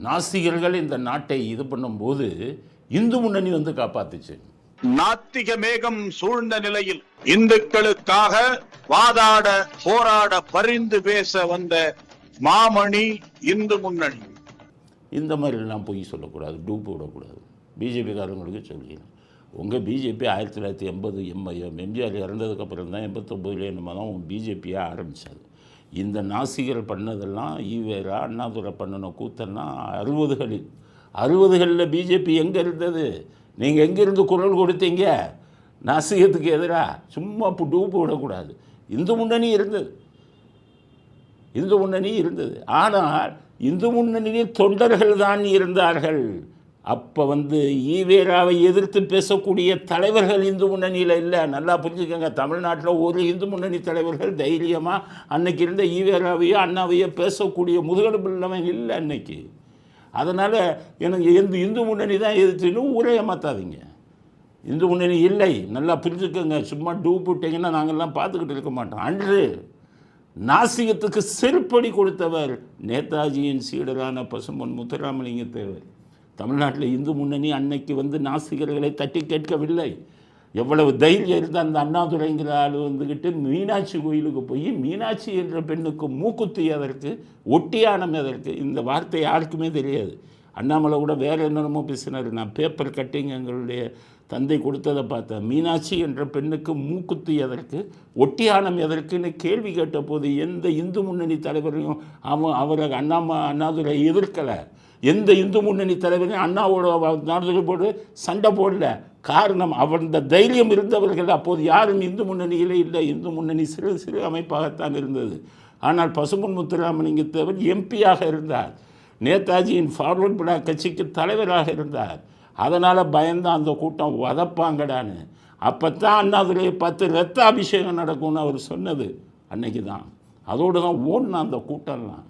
நாஸ்திகர்கள் இந்த நாட்டை இது பண்ணும்போது இந்து முன்னணி வந்து காப்பாத்துச்சு. நாத்திக மேகம் சூழ்ந்த நிலையில் இந்துக்களுக்காக வாதாட போராட பரிந்து பேச வந்த மாமணி இந்து முன்னணி. இந்த மாதிரிலாம் பொய் சொல்லக்கூடாது, டூப் விடக்கூடாது. பிஜேபிக்காரங்களுக்கு சொல்லிடலாம், உங்கள் பிஜேபி 1980 எம்ஜிஆர் இறந்ததுக்கப்புறம் தான் 89 என்னமோ தான் உங்கள் பிஜேபியை ஆரம்பித்தாது. இந்த நாசிகர் பண்ணதெல்லாம் ஈவேரா அண்ணாதுரை பண்ணின கூத்தெல்லாம் 60களில் பிஜேபி எங்கே இருந்தது? நீங்கள் எங்கேருந்து குரல் கொடுத்தீங்க நாசிகத்துக்கு எதிராக? சும்மா டூப்பு விடக்கூடாது. இந்து முன்னணி இருந்தது. ஆனால் இந்து முன்னணியில் தொண்டர்கள் தான் இருந்தார்கள். அப்போ ஈவேராவை எதிர்த்து பேசக்கூடிய தலைவர்கள் இந்து முன்னணியில் இல்லை. நல்லா புரிஞ்சுக்கோங்க. தமிழ்நாட்டில் ஒரு இந்து முன்னணி தலைவர்கள் தைரியமாக அன்னைக்கு இருந்த ஈவேராவையோ அண்ணாவையோ பேசக்கூடிய முதுகெலும்பு இல்லாமல் இல்லை அன்னைக்கு. அதனால் எனக்கு இந்து முன்னணி தான் எதிர்த்துன்னு ஊரே ஏமாத்தாதீங்க. இந்து முன்னணி இல்லை, நல்லா புரிஞ்சுக்கோங்க. சும்மா டூப் விட்டிங்கன்னா நாங்கள்லாம் பார்த்துக்கிட்டு இருக்க மாட்டோம். அன்று நாசிகத்துக்கு செருப்படி கொடுத்தவர் நேதாஜியின் சீடரான பசும்பொன் முத்துராமலிங்க தேவர். தமிழ்நாட்டில் இந்து முன்னணி அன்னைக்கு நாசிகர்களை தட்டி கேட்கவில்லை. எவ்வளவு தைரியம் இருந்தால் அந்த அண்ணாதுரைங்கிற ஆள் மீனாட்சி கோயிலுக்கு போய் மீனாட்சி என்ற பெண்ணுக்கு மூக்குத்தி எதற்கு, ஒட்டியானம் எதற்கு? இந்த வார்த்தை யாருக்குமே தெரியாது. அண்ணாமலை கூட வேறு என்னென்னமோ பேசினார். நான் பேப்பர் கட்டிங் எங்களுடைய தந்தை கொடுத்ததை பார்த்தேன். மீனாட்சி என்ற பெண்ணுக்கு மூக்குத்தி எதற்கு, ஒட்டியானம் எதற்குன்னு கேள்வி கேட்ட போது எந்த இந்து முன்னணி தலைவரையும் அவரை அண்ணாதுரை எதிர்க்கலை. எந்த இந்து முன்னணி தலைவரையும் அண்ணாவோட நாடுதல் போட்டு சண்டை போடல. காரணம், அந்த தைரியம் இருந்தவர்கள் அப்போது யாரும் இந்து முன்னணியிலே இல்லை. இந்து முன்னணி சிறு அமைப்பாகத்தான் இருந்தது. ஆனால் பசும்பொன் முத்துராமலிங்க தேவர் எம்பியாக இருந்தார். நேதாஜியின் ஃபார்வர்ட் பிளாக் கட்சிக்கு தலைவராக இருந்தார். அதனால் பயந்தான் அந்த கூட்டம் வதப்பாங்கடான்னு. அப்போ தான் அண்ணாதுரையை 10 ரத்த அபிஷேகம் நடக்கும்னு அவர் சொன்னது அன்னைக்கு தான். அதோடு தான் ஓடினா அந்த கூட்டம்லாம்.